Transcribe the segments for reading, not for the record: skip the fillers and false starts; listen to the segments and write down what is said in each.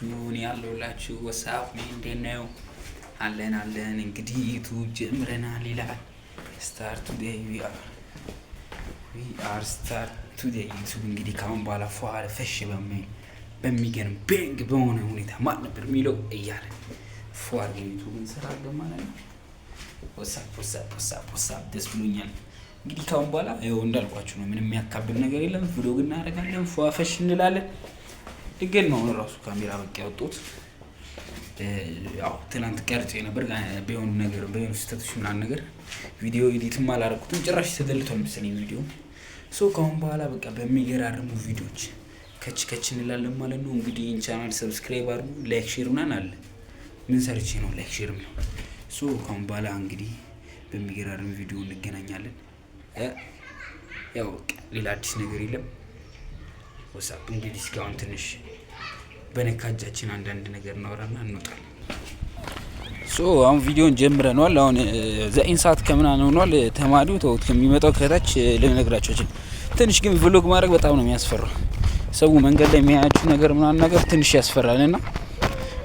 ኑን ያለውላችሁ ወሳብ እንዴት ነው? አለን እንግዲህ ዩቱብ ጀምረናል ይላል። ስታርት ቱዴይ ዊ አር ስታርት ቱዴይ ዩቱብ እንግዲህ ካሁን በኋላ ፏል ፈሽ በሚገርም ቤንግ በሆነ ሁኔታ ማን ነበር የሚለው እያለ ፏል ዩቱብ እንሰራለን ማለት ነው። ወሳብ ደስ ብሎኛል። እንግዲህ ካሁን በኋላ ይኸው እንዳልኳችሁ ነው። ምንም የሚያካብድ ነገር የለም። ቪሎግ እናደርጋለን፣ ፏፈሽ እንላለን። ድንገት ነው ራሱ ካሜራ በቃ ያወጡት። ያው ትናንት ቀርጬ ነበር በሆነ ነገር በሆነ ስህተቶች ምናምን ነገር ቪዲዮ ኤዲትም አላደረኩትም። ጭራሽ ተደልቷል መሰለኝ ቪዲዮ። ካሁን በኋላ በቃ በሚገራርሙ ቪዲዮዎች ከች እንላለን ማለት ነው። እንግዲህ ይህን ቻናል ሰብስክራይብ አድርጉ፣ ላይክ ሼር ምናምን አለ። ምን ሰርቼ ነው ላይክ ሼር ነው? ካሁን በኋላ እንግዲህ በሚገራርም ቪዲዮ እንገናኛለን። ያው በቃ ሌላ አዲስ ነገር የለም። ወሳብ እንግዲህ እስካሁን ትንሽ በነካጃችን አንዳንድ ነገር እናወራና እንወጣለን። አሁን ቪዲዮን ጀምረናል። አሁን 9 ሰዓት ከምናምን ሆኗል። ተማሪው ተውት ከሚመጣው ከታች ልነግራችሁ እችል። ትንሽ ግን ቭሎግ ማድረግ በጣም ነው የሚያስፈራው። ሰው መንገድ ላይ የሚያያችሁ ነገር ምናምን ነገር ትንሽ ያስፈራልና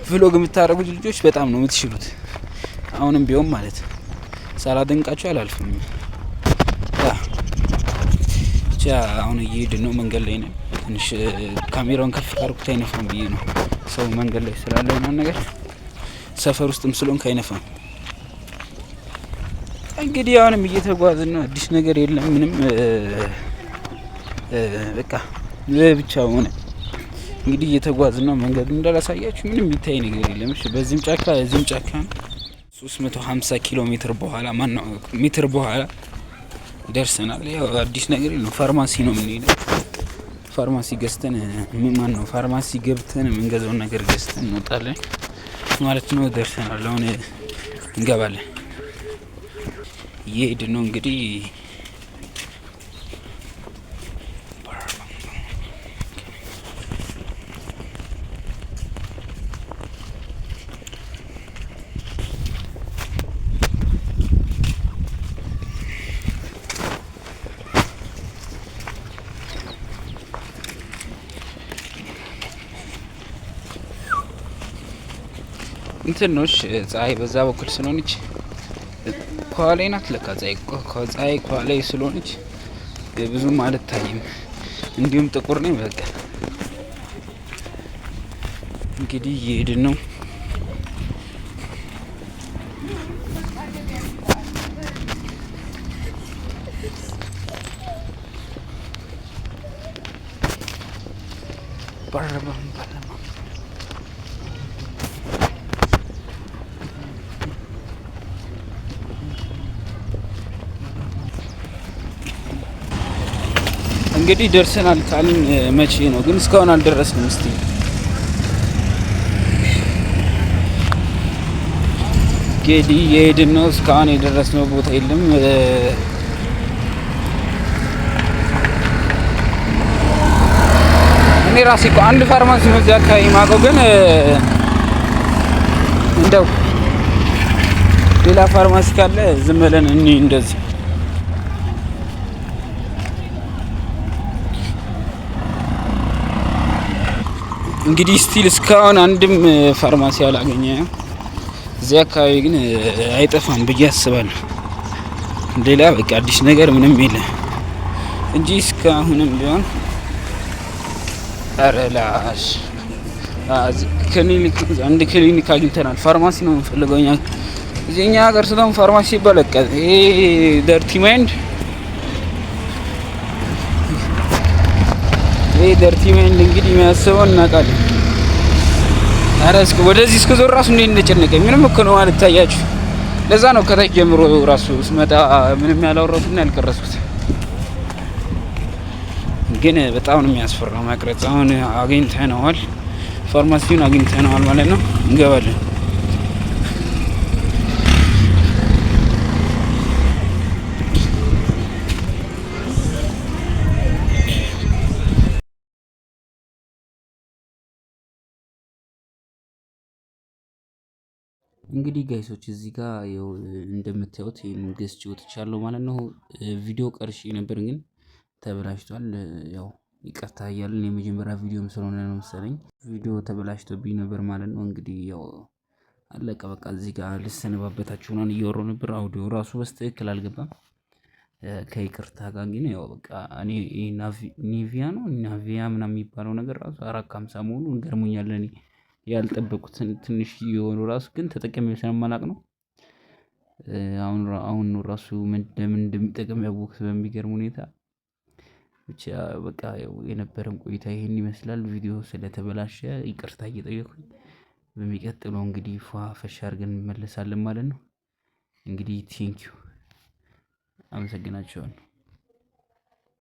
ቭሎግ የምታደርጉት ልጆች በጣም ነው የምትችሉት። አሁንም ቢሆን ማለት ሳላደንቃችሁ አላልፍም። አሁን እየሄድን ነው፣ መንገድ ላይ ነው። ትንሽ ካሜራውን ከፍ ካርኩት አይነፋም ብዬ ነው። ሰው መንገድ ላይ ስላለ ምናምን ነገር ሰፈር ውስጥም ስለሆንክ አይነፋም። እንግዲህ አሁንም እየተጓዝን ነው። አዲስ ነገር የለም ምንም። በቃ ብቻ ሆነ እንግዲህ እየተጓዝን ነው። መንገዱ እንዳላሳያችሁ ምንም የሚታይ ነገር የለም። እሺ፣ በዚህም ጫካ እዚህም ጫካ 350 ኪሎ ሜትር በኋላ ሜትር በኋላ ደርሰናል። ያው አዲስ ነገር የለም። ፋርማሲ ነው የምንሄደው። ፋርማሲ ገዝተን ፋርማሲ ገብተን የምንገዛውን ነገር ገዝተን እንወጣለን ማለት ነው። ደርሰናል። አሁን እንገባለን። እየሄድን ነው እንግዲህ እንትኖች ፀሐይ በዛ በኩል ስለሆነች ከኋላዬ ናት። ለካ ፀሐይ ከኋላዬ ስለሆነች ብዙም አልታይም። እንዲሁም ጥቁር ነኝ። በቃ እንግዲህ እየሄድን ነው። እንግዲህ ደርሰናል ካልን መቼ ነው ግን? እስካሁን አልደረስንም። እስቲ እንግዲህ የሄድን ነው። እስካሁን የደረስነው ቦታ የለም። እኔ ራሴ እኮ አንድ ፋርማሲ ነው እዚያ አካባቢ የማውቀው፣ ግን እንደው ሌላ ፋርማሲ ካለ ዝም ብለን እንደዚህ እንግዲህ ስቲል እስካሁን አንድም ፋርማሲ አላገኘንም። እዚህ አካባቢ ግን አይጠፋም ብዬ አስባለሁ። ሌላ በቃ አዲስ ነገር ምንም የለም እንጂ እስካሁንም ቢሆን አረላሽ አንድ ክሊኒክ አግኝተናል። ፋርማሲ ነው የምንፈልገው እኛ እዚህኛ ሀገር ስለሆነ ፋርማሲ ይበለቀል። ይሄ ደርቲ ማይንድ እንግዲህ የሚያስበውን እናውቃለን። ኧረ ወደዚህ እስከዞር ራሱ እንዴት እንደጨነቀኝ ምንም እኮ ነው ማለት ታያችሁ። ለዛ ነው ከታች ጀምሮ ራሱ ስመጣ ምንም ያላወራሁትና ያልቀረጽኩት። ግን በጣም ነው የሚያስፈራው መቅረጽ። አሁን አግኝተነዋል፣ ፋርማሲውን አግኝተነዋል ማለት ነው። እንገባለን። እንግዲህ ጋይሶች እዚህ ጋር ያው እንደምታዩት ገዝቼ ወጥቻለሁ ማለት ነው። ቪዲዮ ቀርጬ ነበር ግን ተበላሽቷል። ያው ይቅርታ እያልን የመጀመሪያ ቪዲዮም ስለሆነ ነው መሰለኝ ቪዲዮ ተበላሽቶብኝ ነበር ማለት ነው። እንግዲህ ያው አለቀ በቃ እዚህ ጋር ልሰነባበታችሁ ምናምን እያወራሁ ነበር። አውዲዮ ራሱ በስትክክል አልገባም። ከይቅርታ ጋር ግን ያው በቃ እኔ ኒቪያ ነው ናቪያ ምናምን የሚባለው ነገር ራሱ 450 መሆኑን ገርሞኛል። እኔ ያልጠበቁትን ትንሽ የሆኑ ራሱ ግን ተጠቅሜው ስለማላውቅ ነው። አሁን ነው ራሱ ለምን እንደሚጠቅም ያወቅሁት በሚገርም ሁኔታ። ብቻ በቃ ያው የነበረን ቆይታ ይሄን ይመስላል። ቪዲዮ ስለተበላሸ ይቅርታ እየጠየኩኝ በሚቀጥለው እንግዲህ ፈሽ አድርገን እንመለሳለን ማለት ነው። እንግዲህ ቴንኪው አመሰግናችኋለሁ።